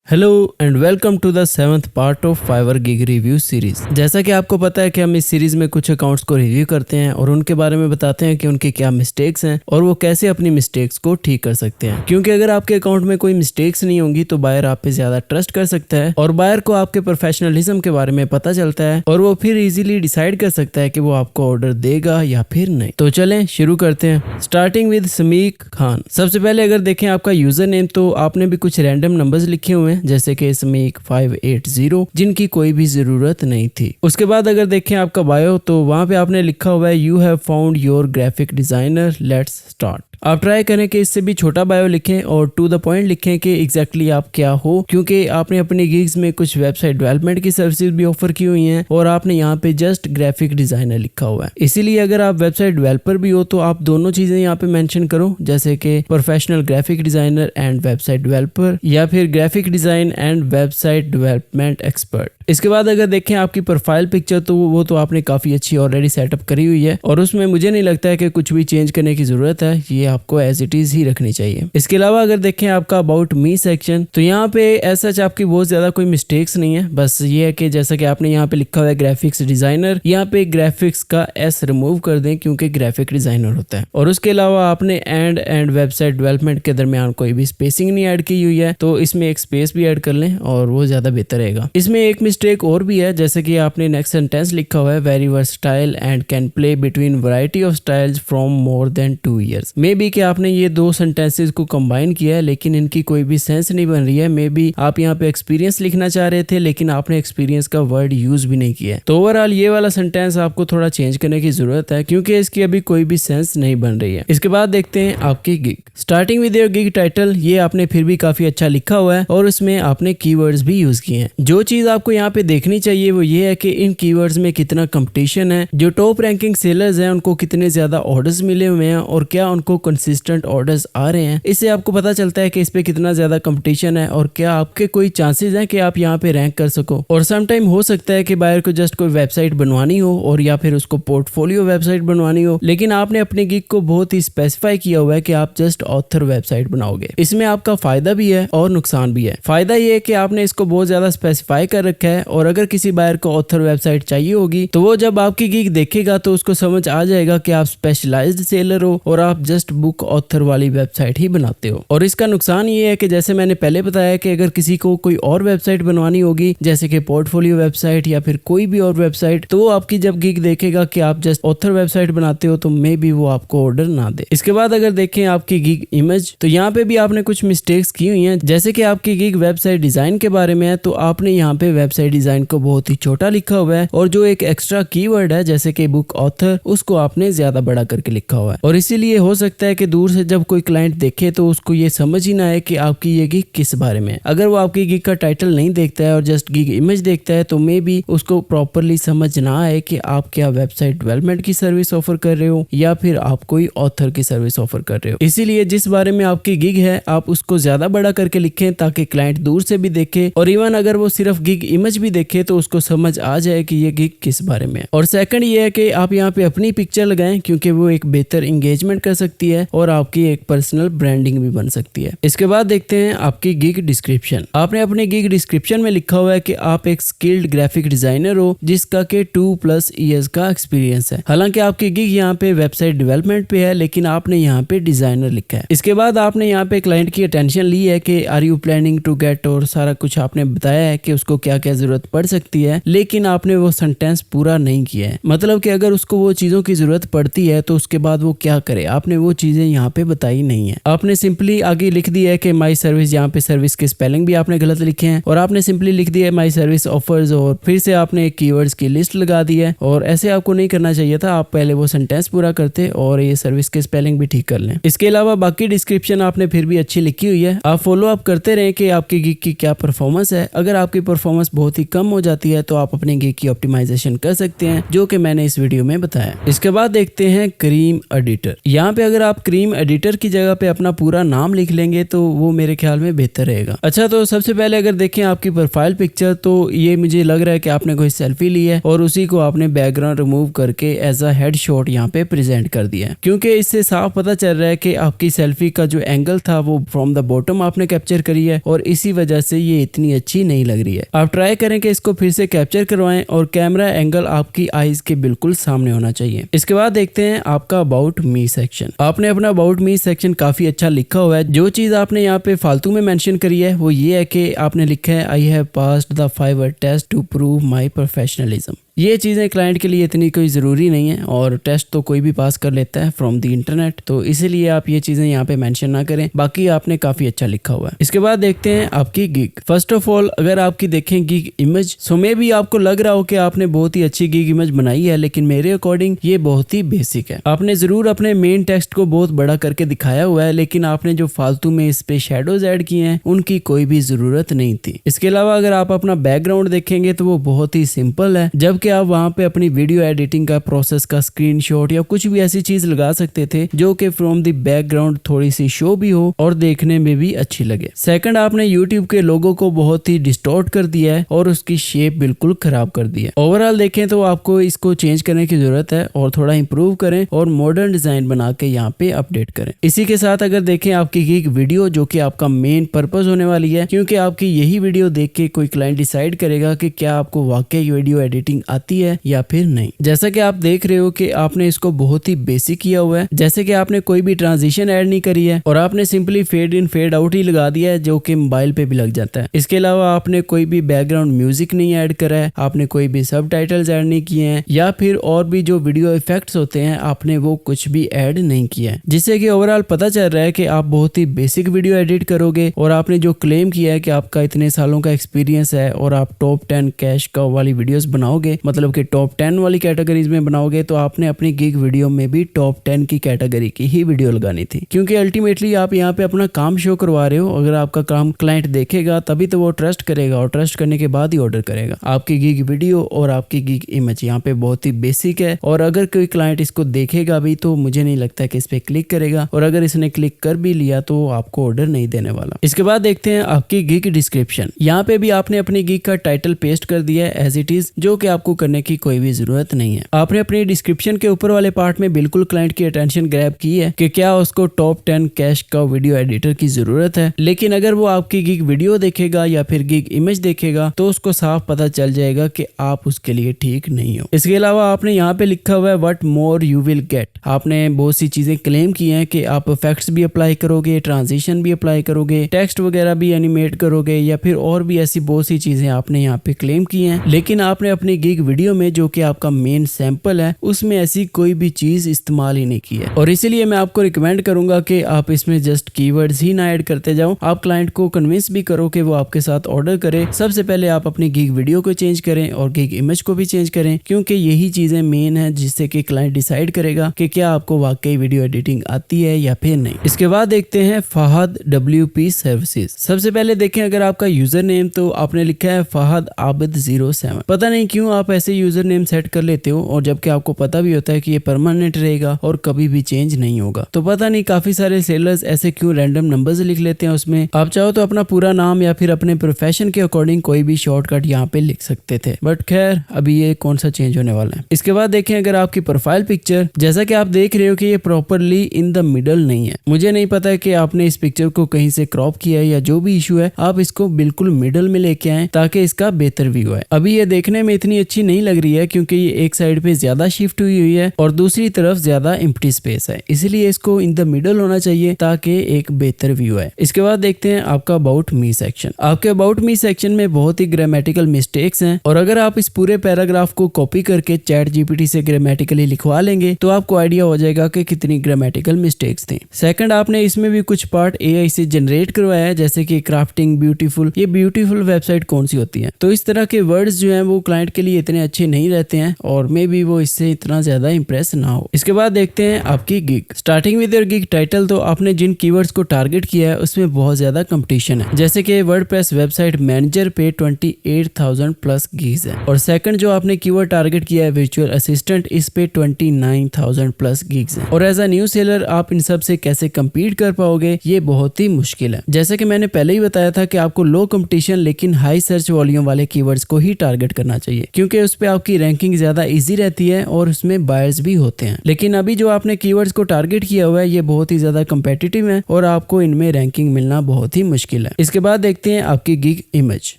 Hello and welcome to the 7th part of Fiverr gig review series. जैसा कि आपको पता है कि हम इस सीरीज में कुछ अकाउंट्स को रिव्यू करते हैं और उनके बारे में बताते हैं कि उनके क्या मिस्टेक्स हैं और वो कैसे अपनी मिस्टेक्स को ठीक कर सकते हैं। क्योंकि अगर आपके अकाउंट में कोई मिस्टेक्स नहीं होंगी तो बायर आप पे ज्यादा ट्रस्ट कर सकता है और बायर को आपके प्रोफेशनलिज्म के बारे में पता चलता है और वो फिर इजीली डिसाइड कर सकता है कि वो आपको ऑर्डर देगा या फिर नहीं। तो चलें शुरू करते हैं, स्टार्टिंग विद समीक खान। सबसे पहले अगर देखें आपका यूजर नेम तो आपने भी कुछ रैंडम नंबर्स लिखे हुए हैं जैसे कि समीक 580 जिनकी कोई भी जरूरत नहीं थी। उसके बाद अगर देखें आपका बायो तो वहां पे आपने लिखा हुआ है you have found your graphic designer, let's start. आप ट्राई करें कि इससे भी छोटा बायो लिखें और टू द पॉइंट लिखें कि एग्जैक्टली आप क्या हो, क्योंकि आपने अपनी गिग्स में कुछ वेबसाइट डेवलपमेंट की सर्विसेज भी ऑफर की हुई हैं और आपने यहाँ पे जस्ट ग्राफिक डिजाइनर लिखा हुआ है। इसीलिए अगर आप वेबसाइट डेवलपर भी हो तो आप दोनों चीजें यहाँ पे मेंशन करो, जैसे कि professional graphic designer and website developer या फिर graphic design and website development expert. इसके बाद अगर देखें आपकी प्रोफाइल पिक्चर तो वो तो आपने काफी अच्छी ऑलरेडी सेटअप करी हुई है और उसमें मुझे नहीं लगता है कि कुछ भी चेंज करने की जरूरत है, ये आपको एज इट इज ही रखनी चाहिए। इसके अलावा अगर देखें आपका अबाउट मी सेक्शन तो यहाँ पे ऐसा आपकी बहुत ज्यादा कोई मिस्टेक्स नहीं है, बस ये है कि जैसा कि आपने यहाँ पे लिखा हुआ है ग्राफिक्स डिजाइनर, यहाँ पे ग्राफिक्स का एस रिमूव कर दें क्योंकि ग्राफिक डिजाइनर होता है। और उसके अलावा आपने एंड वेबसाइट डेवलपमेंट के दरमियान कोई भी स्पेसिंग नहीं ऐड की हुई है तो इसमें एक स्पेस भी ऐड कर लें और वो ज्यादा बेहतर रहेगा। इसमें एक मिस्टेक और भी है, जैसे कि आपने नेक्स्ट सेंटेंस लिखा हुआ है very versatile and can play between variety of styles from more than 2 years। May be कि आपने ये दो सेंटेंसेस को कंबाइन किया है लेकिन इनकी कोई भी सेंस नहीं बन रही है। मे बी आप यहाँ पे एक्सपीरियंस लिखना चाह रहे थे लेकिन आपने एक्सपीरियंस का वर्ड यूज भी नहीं किया है। तो ओवरऑल ये वाला सेंटेंस आपको थोड़ा चेंज करने की जरूरत है क्योंकि इसकी अभी कोई भी सेंस नहीं बन रही है। इसके बाद देखते हैं आपकी gig. Starting with your gig title, ये आपने फिर भी काफी अच्छा लिखा हुआ है और उसमें आपने कीवर्ड्स भी यूज किए हैं। जो चीज आपको यहाँ पे देखनी चाहिए वो ये है कि इन कीवर्ड्स में कितना कंपटीशन है, जो टॉप रैंकिंग सेलर्स हैं उनको कितने ज्यादा ऑर्डर्स मिले हुए हैं और क्या उनको कंसिस्टेंट ऑर्डर्स आ रहे हैं। इससे आपको पता चलता है कि इस पे कितना ज्यादा कंपटीशन है और क्या आपके कोई चांसेस हैं कि आप यहाँ पे रैंक कर सको। और सम टाइम हो सकता है कि बायर को जस्ट कोई वेबसाइट बनवानी हो और या फिर उसको पोर्टफोलियो वेबसाइट बनवानी हो, लेकिन आपने अपने गिग को बहुत ही स्पेसिफाई किया हुआ है कि आप जस्ट ऑथर वेबसाइट बनाओगे। इसमें आपका फायदा भी है और नुकसान भी है। फायदा ये है कि आपने इसको बहुत ज्यादा स्पेसिफाई कर रखा है और अगर किसी बायर को ऑथर वेबसाइट चाहिए होगी तो वो जब आपकी गिग देखेगा तो उसको समझ आ जाएगा कि आप स्पेशलाइज्ड सेलर हो और आप जस्ट बुक ऑथर वाली वेबसाइट ही बनाते हो। और इसका नुकसान ये है कि जैसे मैंने पहले बताया कि अगर किसी को कोई और वेबसाइट बनवानी होगी जैसे कि पोर्टफोलियो वेबसाइट या फिर कोई भी और वेबसाइट, तो वो आपकी जब गिग देखेगा कि आप जस्ट ऑथर वेबसाइट बनाते हो तो मे बी वो आपको ऑर्डर ना दे। इसके बाद अगर देखें आपकी गिग इमेज तो यहाँ पे भी आपने कुछ मिस्टेक्स की हुई हैं। जैसे कि आपकी गिग वेबसाइट डिजाइन के बारे में है तो आपने यहाँ पे वेबसाइट डिजाइन को बहुत ही छोटा लिखा हुआ है और जो एक एक्स्ट्रा कीवर्ड है जैसे कि बुक ऑथर उसको आपने ज्यादा बड़ा करके लिखा हुआ है। और इसीलिए हो सकता है कि दूर से जब कोई क्लाइंट देखे तो उसको ये समझ ही ना आए कि आपकी ये गिग किस बारे में है। अगर वो आपकी गिग का टाइटल नहीं देखता है और जस्ट गिग इमेज देखता है तो मे बी उसको प्रॉपरली समझ ना आए कि आप क्या वेबसाइट डेवलपमेंट की सर्विस ऑफर कर रहे हो या फिर आप कोई ऑथर की सर्विस ऑफर कर रहे हो। इसीलिए जिस बारे में आपकी गिग है आप उसको ज्यादा बड़ा करके लिखें ताकि क्लाइंट दूर से भी देखे और इवन अगर वो सिर्फ गिग इमेज भी देखे तो उसको समझ आ जाए कि ये गिग किस बारे में है। और सेकंड ये है कि आप यहाँ पे अपनी पिक्चर लगाएं क्योंकि वो एक बेहतर एंगेजमेंट कर सकती है और आपकी एक पर्सनल ब्रांडिंग भी बन सकती है। इसके बाद देखते हैं आपकी गिग डिस्क्रिप्शन। आपने अपने गिग डिस्क्रिप्शन में लिखा हुआ है कि आप एक स्किल्ड ग्राफिक डिजाइनर हो जिसका के 2+ years का एक्सपीरियंस है। हालांकि आपकी गिग यहाँ पे वेबसाइट डेवलपमेंट पे है लेकिन आपने यहाँ पे डिजाइनर लिखा है। इसके बाद आपने यहाँ पे क्लाइंट की अटेंशन ली है कि are you planning to get, और सारा कुछ आपने बताया है कि उसको क्या क्या जरूरत पड़ सकती है, लेकिन आपने वो सेंटेंस पूरा नहीं किया है। मतलब कि अगर उसको वो चीजों की जरूरत पड़ती है तो उसके बाद वो क्या करे, आपने वो चीजें यहाँ पे बताई नहीं है। आपने सिंपली आगे लिख दिया है कि माई सर्विस, यहाँ पे सर्विस के स्पेलिंग भी आपने गलत लिखे हैं और आपने सिंपली लिख दिया है माई सर्विस ऑफर्स और फिर से आपने एक कीवर्ड्स की लिस्ट लगा दी है। और ऐसे आपको नहीं करना चाहिए था, आप पहले वो सेंटेंस पूरा करते और ये सर्विस के स्पेलिंग भी ठीक कर लें। इसके अलावा बाकी डिस्क्रिप्शन आपने फिर भी अच्छी लिखी हुई है। आप फॉलो अप करते रहे कि आपकी गिग की क्या परफॉर्मेंस है। अगर आपकी परफॉर्मेंस बहुत बहुत ही कम हो जाती है तो आप अपने गिग की ऑप्टिमाइजेशन कर सकते हैं, जो कि मैंने इस वीडियो में बताया। इसके बाद देखते हैं क्रीम एडिटर। यहाँ पे अगर आप क्रीम एडिटर की जगह पे अपना पूरा नाम लिख लेंगे तो वो मेरे ख्याल में बेहतर रहेगा। अच्छा, तो सबसे पहले अगर देखें आपकी प्रोफाइल पिक्चर, तो ये मुझे लग रहा है कि आपने कोई सेल्फी ली है और उसी को आपने बैकग्राउंड रिमूव करके एज अ हेड शॉट यहाँ पे प्रेजेंट कर दिया है, क्योंकि इससे साफ पता चल रहा है कि आपकी सेल्फी का जो एंगल था वो फ्रॉम द बॉटम आपने कैप्चर करी है और इसी वजह से ये इतनी अच्छी नहीं लग रही है। आप ट्राई करें कि इसको फिर से कैप्चर करवाएं और कैमरा एंगल आपकी आईज के बिल्कुल सामने होना चाहिए। इसके बाद देखते हैं आपका अबाउट मी सेक्शन। आपने अपना अबाउट मी सेक्शन काफी अच्छा लिखा हुआ है। जो चीज आपने यहाँ पे फालतू में मेंशन करी है वो ये है कि आपने लिखा है I have passed the Fiverr test to prove my professionalism. ये चीज़ें क्लाइंट के लिए इतनी कोई ज़रूरी नहीं है और टेस्ट तो कोई भी पास कर लेता है फ्रॉम द इंटरनेट, तो इसीलिए आप ये चीज़ें यहाँ पे मेंशन ना करें। बाकी आपने काफ़ी अच्छा लिखा हुआ है। इसके बाद देखते हैं आपकी गिग। फर्स्ट ऑफ ऑल अगर आपकी देखें गिग इमेज, सो मे भी आपको लग रहा हो कि आपने बहुत ही अच्छी गिग इमेज बनाई है, लेकिन मेरे अकॉर्डिंग ये बहुत ही बेसिक है। आपने ज़रूर अपने मेन टेक्स्ट को बहुत बड़ा करके दिखाया हुआ है, लेकिन आपने जो फालतू में इस पे शेडोज ऐड किए हैं उनकी कोई भी ज़रूरत नहीं थी। इसके अलावा अगर आप अपना बैकग्राउंड देखेंगे तो वो बहुत ही सिंपल है, जबकि आप वहाँ पे अपनी वीडियो एडिटिंग का प्रोसेस का स्क्रीनशॉट या कुछ भी ऐसी चीज लगा सकते थे जो कि फ्रॉम द बैकग्राउंड थोड़ी सी शो भी हो और देखने में भी अच्छी लगे। सेकंड, आपने यूट्यूब के लोगो को बहुत ही डिस्टॉर्ट कर दिया है और उसकी शेप बिल्कुल खराब कर दी है। ओवरऑल देखें तो आपको इसको चेंज करने की जरूरत है और थोड़ा इंप्रूव करें और मॉडर्न डिजाइन बना के यहाँ पे अपडेट करें। इसी के साथ अगर देखें आपकी गिग वीडियो, जो कि आपका मेन पर्पस होने वाली है, क्योंकि आपकी यही वीडियो देख के कोई क्लाइंट डिसाइड करेगा कि क्या आपको वाकई वीडियो एडिटिंग आती है या फिर नहीं। जैसा कि आप देख रहे हो कि आपने इसको बहुत ही बेसिक किया हुआ है, जैसे कि आपने कोई भी ट्रांजिशन ऐड नहीं करी है और आपने simply fade in fade out ही लगा दिया है, जो कि मोबाइल पे भी लग जाता है। इसके अलावा आपने कोई भी बैकग्राउंड म्यूजिक नहीं ऐड करा है, आपने कोई भी सबटाइटल्स ऐड नहीं किए हैं या फिर और भी जो वीडियो इफेक्ट्स होते हैं आपने वो कुछ भी ऐड नहीं किया है, जिससे कि ओवरऑल पता चल रहा है कि आप बहुत ही बेसिक वीडियो एडिट करोगे और आपने जो क्लेम किया है कि आपका इतने सालों का एक्सपीरियंस है और आप टॉप 10 कैश का वाली वीडियोस बनाओगे, मतलब कि टॉप 10 वाली कैटेगरीज में बनाओगे, तो आपने अपनी गिग वीडियो में भी टॉप 10 की कैटेगरी की ही वीडियो लगानी थी, क्योंकि अल्टीमेटली आप यहाँ पे अपना काम शो करवा रहे हो। अगर आपका काम क्लाइंट देखेगा तभी तो वो ट्रस्ट करेगा और ट्रस्ट करने के बाद ही ऑर्डर करेगा। आपकी गिग वीडियो और आपकी गिग इमेज यहाँ पे बहुत ही बेसिक है और अगर कोई क्लाइंट इसको देखेगा भी तो मुझे नहीं लगता कि इस पे क्लिक करेगा, और अगर इसने क्लिक कर भी लिया तो आपको ऑर्डर नहीं देने वाला। इसके बाद देखते हैं आपकी गिग डिस्क्रिप्शन। यहाँ पे भी आपने अपनी गिग का टाइटल पेस्ट कर दिया है एज इट इज, जो कि आपको करने की कोई भी जरूरत नहीं है। आपने अपनी डिस्क्रिप्शन के ऊपर वाले पार्ट में बिल्कुल क्लाइंट की अटेंशन ग्रैब की है कि क्या उसको टॉप 10 कैश का वीडियो एडिटर की जरूरत है, लेकिन अगर वो आपकी गिग वीडियो देखेगा या फिर गिग इमेज देखेगा तो उसको साफ पता चल जाएगा कि आप उसके लिए ठीक नहीं हो। इसके अलावा आपने यहाँ पे लिखा हुआ है what more you will get. आपने बहुत सी चीजें क्लेम की हैं कि आप इफेक्ट्स भी अप्लाई करोगे, ट्रांजिशन भी अप्लाई करोगे, टेक्स्ट वगैरह भी एनिमेट करोगे या फिर और भी ऐसी बहुत सी चीजें आपने यहाँ पे क्लेम की हैं, लेकिन आपने अपनी गिग वीडियो में, जो कि आपका मेन सैंपल है, उसमें ऐसी कोई भी चीज इस्तेमाल ही नहीं की है। और इसीलिए मैं आपको रिकमेंड करूंगा कि आप इसमें जस्ट कीवर्ड्स ही ना ऐड करते जाओ। आप क्लाइंट को कन्विंस भी करो कि वो आपके साथ ऑर्डर करे। सबसे पहले आप अपनी गिग वीडियो को चेंज करें और गिग इमेज को भी चेंज करें, क्योंकि यही चीजें मेन है जिससे कि क्लाइंट डिसाइड करेगा कि क्या आपको वाकई वीडियो एडिटिंग आती है या फिर नहीं। इसके बाद देखते हैं फहद WP सर्विसेज। सबसे पहले देखें अगर आपका यूजर नेम, तो आपने लिखा है फहद आबिद 07। पता नहीं क्यों आप ऐसे यूजर नेम सेट कर लेते हो और जबकि आपको पता भी होता है कि ये परमानेंट रहेगा और कभी भी चेंज नहीं होगा। तो पता नहीं काफी सारे सेलर्स ऐसे क्यों रैंडम नंबर्स लिख लेते हैं उसमें। आप चाहो तो अपना पूरा नाम या फिर अपने प्रोफेशन के अकॉर्डिंग कोई भी शॉर्टकट यहाँ पे लिख सकते थे, बट खैर अभी ये कौन सा चेंज होने वाला है। इसके बाद देखें अगर आपकी प्रोफाइल पिक्चर, जैसा कि आप देख रहे हो कि ये प्रॉपरली इन द मिडल नहीं है। मुझे नहीं पता है कि आपने इस पिक्चर को कहीं से क्रॉप किया है या जो भी इशू है, आप इसको बिल्कुल मिडल में लेके आए ताकि इसका बेहतर व्यू है। अभी ये देखने में इतनी अच्छी नहीं लग रही है क्योंकि ये एक साइड पे ज्यादा शिफ्ट हुई है और दूसरी तरफ ज्यादा एम्प्टी स्पेस है, इसलिए इसको इन द मिडल होना चाहिए ताकि एक बेहतर व्यू है। इसके बाद देखते हैं आपका अबाउट मी सेक्शन। आपके अबाउट मी सेक्शन में बहुत ही ग्रामेटिकल मिस्टेक्स हैं और अगर आप इस पूरे पैराग्राफ को कॉपी करके चैट जीपीटी से ग्रामेटिकली लिखवा लेंगे तो आपको आइडिया हो जाएगा कि कितनी ग्रामेटिकल मिस्टेक्स थी। सेकंड, आपने इसमें भी कुछ पार्ट एआई से जनरेट करवाया है, जैसे कि क्राफ्टिंग ब्यूटीफुल। ये ब्यूटीफुल वेबसाइट कौन सी होती है? तो इस तरह के वर्ड्स जो हैं वो क्लाइंट के लिए इतने अच्छे नहीं रहते हैं और मे बी वो इससे इतना ज्यादा इंप्रेस ना हो। इसके बाद देखते हैं आपकी gig. Starting with your gig title, तो आपने जिन कीवर्ड्स को टारगेट किया है उसमें बहुत ज्यादा कंपटीशन है, जैसे कि वर्डप्रेस वेबसाइट मैनेजर पे 28,000 प्लस गिग्स है, और सेकंड जो आपने कीवर्ड टारगेट किया है वर्चुअल असिस्टेंट, इस पे 29,000 प्लस गिग्स है। और एज अ न्यू सेलर आप इन सब से कैसे compete कर पाओगे, ये बहुत ही मुश्किल है। जैसे कि मैंने पहले ही बताया था कि आपको लो कंपटीशन लेकिन हाई सर्च वॉल्यूम वाले कीवर्ड्स को ही टारगेट करना चाहिए, क्योंकि उस पे आपकी रैंकिंग ज्यादा इजी रहती है और उसमें बायर्स भी होते हैं। लेकिन अभी जो आपने कीवर्ड्स को टारगेट किया हुआ है ये बहुत ही ज्यादा कंपेटिटिव है और आपको इनमें रैंकिंग मिलना बहुत ही मुश्किल है। इसके बाद देखते हैं आपकी गिग इमेज।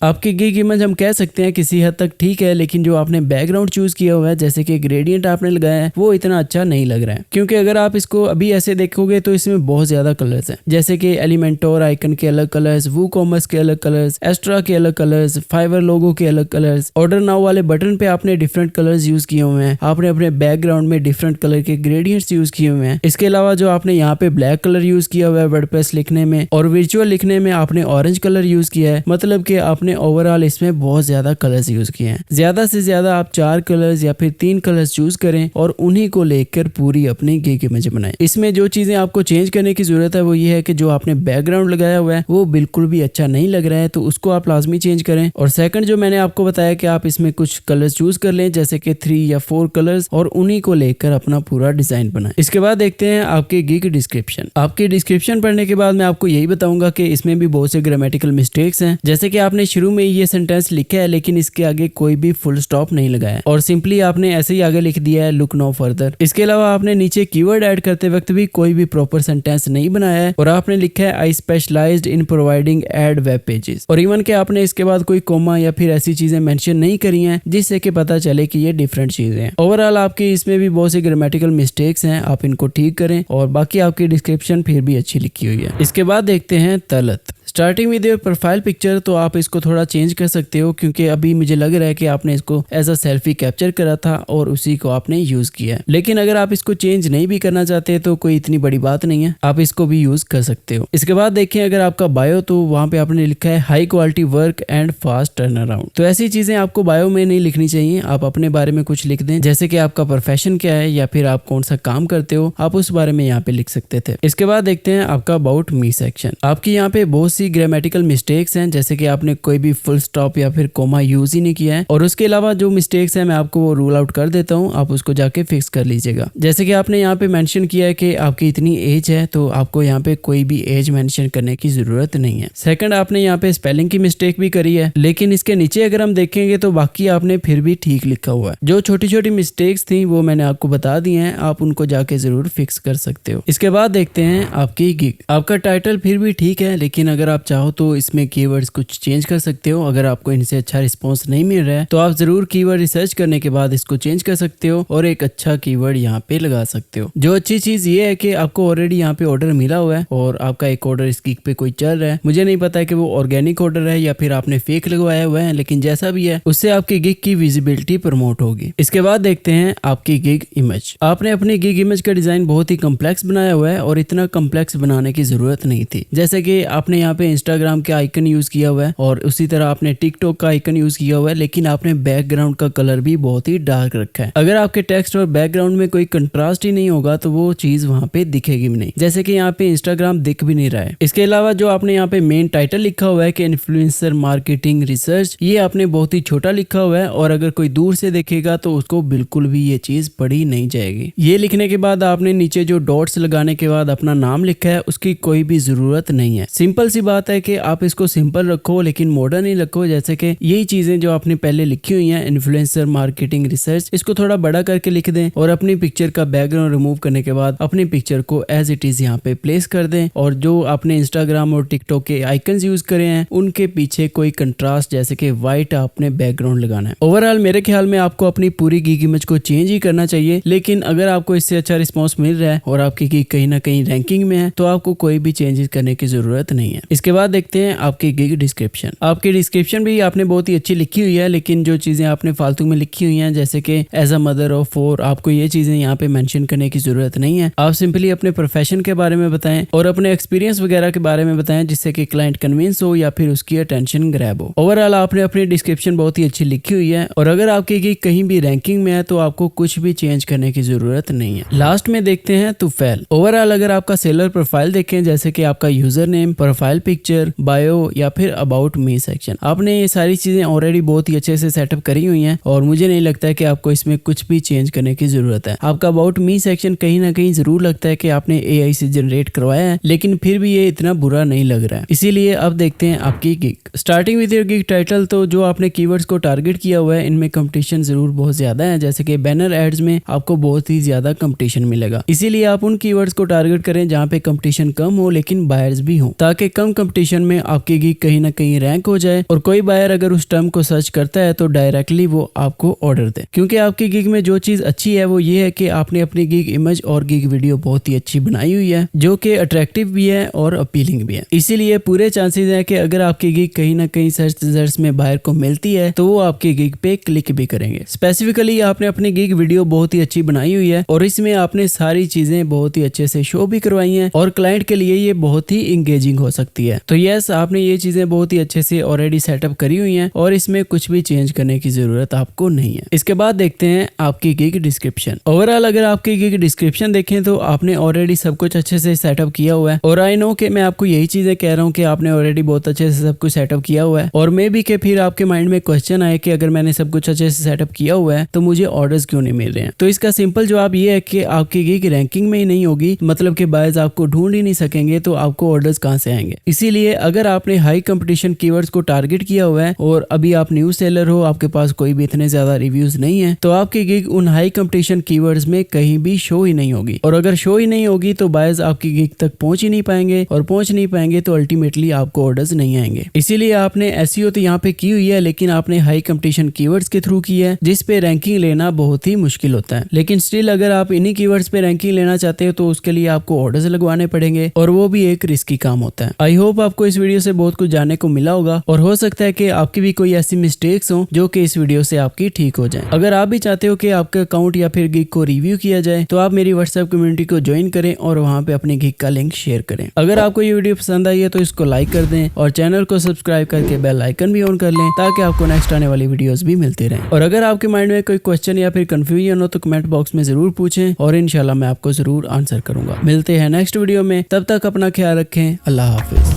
आपकी गिग इमेज हम कह सकते हैं किसी हद तक ठीक है, लेकिन जो आपने बैकग्राउंड चूज किया हुआ है, जैसे कि ग्रेडियंट आपने लगाया है, वो इतना अच्छा नहीं लग रहा है, क्योंकि अगर आप इसको अभी ऐसे देखोगे तो इसमें बहुत ज्यादा कलर्स हैं, जैसे कि एलिमेंटोर आइकन के अलग कलर्स, वूकॉमर्स के अलग कलर्स, एस्ट्रा के अलग कलर्स, फाइवर लोगो के अलग कलर्स, ऑर्डर नाउ वाले बटन पे आपने डिफरेंट कलर्स यूज किए हुए हैं, आपने अपने बैकग्राउंड में डिफरेंट कलर के ग्रेडियंट्स यूज किए हुए हैं। इसके अलावा जो आपने यहाँ पे ब्लैक कलर यूज किया हुआ है वर्डप्रेस लिखने में, और वर्चुअल लिखने में आपने ऑरेंज कलर यूज किया है, मतलब कि आपने ओवरऑल इसमें बहुत ज्यादा कलर्स यूज किए हैं। ज्यादा से ज्यादा आप 4 कलर्स या फिर 3 कलर्स चूज करें और उन्हीं को लेकर पूरी अपनी गिग इमेज बनाएं। इसमें जो चीजें आपको चेंज करने की जरूरत है वो ये है कि जो आपने बैकग्राउंड लगाया हुआ है वो बिल्कुल भी अच्छा नहीं लग रहा है, तो उसको आप लाजमी चेंज करें। और सेकंड जो मैंने आपको बताया कि आप इसमें कुछ कलर्स चूज कर लें, जैसे कि 3 या 4 कलर्स, और उन्हीं को लेकर अपना पूरा डिजाइन बनाएं। इसके बाद देखते हैं आपके गिग डिस्क्रिप्शन। आपकी डिस्क्रिप्शन पढ़ने के बाद मैं आपको यही बताऊंगा कि इसमें भी बहुत से ग्रामेटिकल मिस्टेक्स हैं, जैसे कि आपने शुरू में ये सेंटेंस लिखा है लेकिन इसके आगे कोई भी फुल स्टॉप नहीं लगाया और सिंपली आपने ऐसे ही आगे लिख दिया है लुक नो फर्दर। इसके अलावा आपने नीचे कीवर्ड ऐड करते वक्त भी कोई भी प्रॉपर सेंटेंस नहीं बनाया है और आपने लिखा है I specialized in providing ad web pages, और इवन के आपने इसके बाद कोई कोमा या फिर ऐसी चीजें मेंशन नहीं करी हैं जिससे कि पता चले कि ये डिफरेंट चीजें हैं। ओवरऑल आपकी इसमें भी बहुत सी ग्रामेटिकल मिस्टेक्स हैं, आप इनको ठीक करें, और बाकी आपकी डिस्क्रिप्शन फिर भी अच्छी लिखी हुई है। इसके बाद देखते हैं Talat. Starting with your profile picture, तो आप इसको थोड़ा चेंज कर सकते हो, क्योंकि अभी मुझे लग रहा है कि आपने इसको एज अ सेल्फी कैप्चर करा था और उसी को आपने यूज किया है। लेकिन अगर आप इसको चेंज नहीं भी करना चाहते तो कोई इतनी बड़ी बात नहीं है, आप इसको भी यूज कर सकते हो। इसके बाद देखें अगर आपका बायो, तो वहां पे आपने लिखा है high quality work and fast turn around. तो ऐसी चीजें आपको बायो में नहीं लिखनी चाहिए, आप अपने बारे में कुछ लिख दें, जैसे कि आपका प्रोफेशन क्या है या फिर आप कौन सा काम करते हो, आप उस बारे में यहाँ पे लिख सकते थे। इसके बाद देखते हैं आपका अबाउट मी सेक्शन। आपकी यहाँ पे बहुत सी ग्रामेटिकल मिस्टेक्स हैं, जैसे कि आपने कोई भी फुल स्टॉप या फिर कोमा यूज ही नहीं किया है, और उसके अलावा जो मिस्टेक्स हैं मैं आपको वो रूल आउट कर देता हूं, आप उसको जाके फिक्स कर लीजिएगा। जैसे कि आपने यहाँ पे मेंशन किया है कि आपकी इतनी एज है, तो आपको यहाँ पे कोई भी एज मेंशन करने की जरूरत नहीं है। सेकंड, आपने यहाँ पे स्पेलिंग की मिस्टेक भी करी है, लेकिन इसके नीचे अगर हम देखेंगे तो बाकी आपने फिर भी ठीक लिखा हुआ है। जो छोटी छोटी मिस्टेक्स थी वो मैंने आपको बता दी हैं, आप उनको जाके जरूर फिक्स कर सकते हो। इसके बाद देखते हैं आपकी गिग। आपका टाइटल फिर भी ठीक है, लेकिन अगर आप चाहो तो इसमें कीवर्ड्स कुछ चेंज कर सकते हो। अगर आपको इनसे अच्छा रिस्पॉन्स नहीं मिल रहा है तो आप जरूर कीवर्ड रिसर्च करने के बाद इसको चेंज कर सकते हो और एक अच्छा कीवर्ड यहाँ पे लगा सकते हो। जो अच्छी चीज ये है कि आपको ऑलरेडी यहाँ पे ऑर्डर मिला हुआ है और आपका एक ऑर्डर इस गिग पे कोई चल रहा है। मुझे नहीं पता है कि वो ऑर्गेनिक ऑर्डर है या फिर आपने फेक लगवाया हुआ है, लेकिन जैसा भी है उससे आपकी गिग की विजिबिलिटी प्रमोट होगी। इसके बाद देखते हैं आपकी गिग इमेज। आपने अपनी गिग इमेज का डिजाइन बहुत ही कम्प्लेक्स बनाया हुआ है और इतना कम्प्लेक्स बनाने की जरूरत नहीं थी। जैसे कि आपने यहाँ पे इंस्टाग्राम के आइकन यूज किया हुआ है और उसी तरह आपने टिकटॉक का आइकन यूज किया हुआ है, लेकिन आपने बैकग्राउंड का कलर भी बहुत ही डार्क रखा है। अगर आपके टेक्स्ट और बैकग्राउंड में कोई कंट्रास्ट ही नहीं होगा तो वो चीज वहां पे दिखेगी भी नहीं, जैसे कि यहाँ पे इंस्टाग्राम दिख भी नहीं रहा है। इसके अलावा जो आपने यहाँ पे मेन टाइटल लिखा हुआ है कि इन्फ्लुएंसर मार्केटिंग रिसर्च, ये आपने बहुत ही छोटा लिखा हुआ है और अगर कोई दूर से देखेगा तो उसको बिल्कुल भी ये चीज पढ़ी नहीं जाएगी। ये लिखने के बाद आपने नीचे जो डॉट्स लगाने के बाद अपना नाम लिखा है उसकी कोई भी जरूरत नहीं है। सिंपल सी बात है कि आप इसको सिंपल रखो लेकिन मॉडर्न ही रखो। जैसे कि यही चीजें जो आपने पहले लिखी हुई हैं इन्फ्लुएंसर मार्केटिंग रिसर्च, इसको थोड़ा बड़ा करके लिख दें और अपनी पिक्चर का बैकग्राउंड रिमूव करने के बाद अपनी पिक्चर को एज इट इज यहाँ पे प्लेस कर दें और जो आपने इंस्टाग्राम और टिकटॉक के आइकन्स यूज करे हैं उनके पीछे कोई कंट्रास्ट जैसे कि व्हाइट आपने बैकग्राउंड लगाना है। ओवरऑल मेरे ख्याल में आपको अपनी पूरी गिग इमेज को चेंज ही करना चाहिए, लेकिन अगर आपको इससे अच्छा रिस्पॉन्स मिल रहा है और आपकी गिग कहीं ना कहीं रैंकिंग में है तो आपको कोई भी चेंजेस करने की जरूरत नहीं है। इसके बाद देखते हैं आपकी गिग डिस्क्रिप्शन। आपकी डिस्क्रिप्शन भी आपने बहुत ही अच्छी लिखी हुई है, लेकिन जो चीजें आपने फालतू में लिखी हुई हैं जैसे कि एज अ मदर ऑफ 4, आपको ये चीजें यहाँ पे मेंशन करने की जरूरत नहीं है। आप सिंपली अपने प्रोफेशन के बारे में बताएं और अपने एक्सपीरियंस वगैरह के बारे में बताएं जिससे कि क्लाइंट कन्विंस हो या फिर उसकी अटेंशन ग्रैब हो। ओवरऑल आपने अपनी डिस्क्रिप्शन बहुत ही अच्छी लिखी हुई है और अगर आपकी गिग कहीं भी रैंकिंग में है तो आपको कुछ भी चेंज करने की जरूरत नहीं है। लास्ट में देखते हैं तुफैल। ओवरऑल अगर आपका सेलर प्रोफाइल देखें जैसे कि आपका user name, profile picture, bio या फिर अबाउट मी सेक्शन, आपने ये सारी चीजें ऑलरेडी बहुत ही अच्छे से सेटअप करी हुई हैं और मुझे नहीं लगता है कि आपको इसमें कुछ भी चेंज करने की जरूरत है। आपका अबाउट मी सेक्शन कहीं ना कहीं जरूर लगता है कि आपने एआई से जनरेट करवाया है, लेकिन फिर भी ये इतना बुरा नहीं लग रहा है। इसीलिए अब देखते हैं आपकी gig. Starting with your gig title, तो जो आपने कीवर्ड्स को टारगेट किया हुआ है इनमें कंपटीशन जरूर बहुत ज्यादा है। जैसे कि बैनर एड्स में आपको बहुत ही ज्यादा कंपटीशन मिलेगा, इसीलिए आप उन कीवर्ड्स को टारगेट करें जहाँ पे कंपटीशन कम हो लेकिन बायर्स भी हो, ताकि कम कंपटीशन में आपकी गिग कहीं ना कहीं रैंक हो जाए और कोई बायर अगर उस टर्म को सर्च करता है तो डायरेक्टली वो आपको ऑर्डर दे। क्योंकि आपकी गिग में जो चीज अच्छी है वो ये है कि आपने अपनी गिग इमेज और गिग वीडियो बहुत ही अच्छी बनाई हुई है जो कि अट्रैक्टिव भी है और अपीलिंग भी है। इसीलिए पूरे चांसेस है कि अगर आपकी गिग कहीं ना कहीं सर्च रिजल्ट्स में बायर को मिलती है तो वो आपकी गिग पे क्लिक भी करेंगे। स्पेसिफिकली आपने अपनी गिग वीडियो बहुत ही अच्छी बनाई हुई है और इसमें आपने सारी चीजें बहुत ही अच्छे से शो भी करवाई हैं और क्लाइंट के लिए ये बहुत ही इंगेजिंग हो सकती है। तो यस, आपने ये चीजें बहुत ही अच्छे से ऑलरेडी सेटअप करी हुई हैं और इसमें कुछ भी चेंज करने की जरूरत आपको नहीं है। इसके बाद देखते हैं आपकी गिग डिस्क्रिप्शन। ओवरऑल अगर आपकी गिग डिस्क्रिप्शन देखें तो आपने ऑलरेडी सब कुछ अच्छे से सेटअप किया हुआ है और आई नो कि मैं आपको यही चीजें कह रहा हूँ कि आपने ऑलरेडी बहुत अच्छे से सब कुछ सेटअप किया हुआ है और मे बी के फिर आपके माइंड में क्वेश्चन आए कि अगर मैंने सब कुछ अच्छे से सेटअप किया हुआ है तो मुझे ऑर्डर्स क्यों नहीं मिल रहे हैं। तो इसका सिंपल जवाब ये है कि आपकी गिग रैंकिंग में ही नहीं होगी, मतलब कि बायर्स आपको ढूंढ ही नहीं सकेंगे तो आपको ऑर्डर्स कहां से आएंगे। इसीलिए अगर आपने हाई कंपटीशन कीवर्ड्स को टारगेट किया हुआ है और अभी आप न्यू सेलर हो, आपके पास कोई भी इतने ज्यादा रिव्यूज नहीं है, तो आपकी गिग उन हाई कंपटीशन कीवर्ड्स में कहीं भी शो ही नहीं होगी और अगर शो ही नहीं होगी तो बायर्स आपकी गिग तक पहुंच ही नहीं पाएंगे और पहुंच नहीं पाएंगे तो अल्टीमेटली आपको ऑर्डर्स नहीं आएंगे। इसीलिए आपने एसईओ तो यहाँ पे की हुई है लेकिन आपने हाई कंपटीशन कीवर्ड्स के थ्रू की है जिस पे रैंकिंग लेना बहुत ही मुश्किल होता है। लेकिन स्टिल अगर आप इन्हीं कीवर्ड्स पे रैंकिंग लेना चाहते हो तो उसके लिए आपको ऑर्डर्स लगवाने पड़ेंगे और वो भी एक रिस्की काम होता है। आई होप आपको इस वीडियो से बहुत कुछ जानने को मिला होगा और हो सकता है कि आपकी भी कोई ऐसी मिस्टेक्स हो जो कि इस वीडियो से आपकी ठीक हो जाए। अगर आप भी चाहते हो कि आपका अकाउंट या फिर गिग को रिव्यू किया जाए तो आप मेरी व्हाट्सएप कम्युनिटी को ज्वाइन करें और वहाँ पे अपनी गिग का लिंक शेयर करें। अगर आपको ये वीडियो पसंद आई है तो इसको लाइक कर दें और चैनल को सब्सक्राइब करके बेल आइकन भी ऑन कर लें ताकि आपको नेक्स्ट आने वाली वीडियोस भी मिलती रहें। और अगर आपके माइंड में कोई क्वेश्चन या फिर कंफ्यूजन हो तो कमेंट बॉक्स में जरूर पूछें और इंशाल्लाह मैं आपको जरूर आंसर करूंगा। मिलते हैं नेक्स्ट वीडियो में, तब तक अपना ख्याल रखें। अल्लाह हाफिज।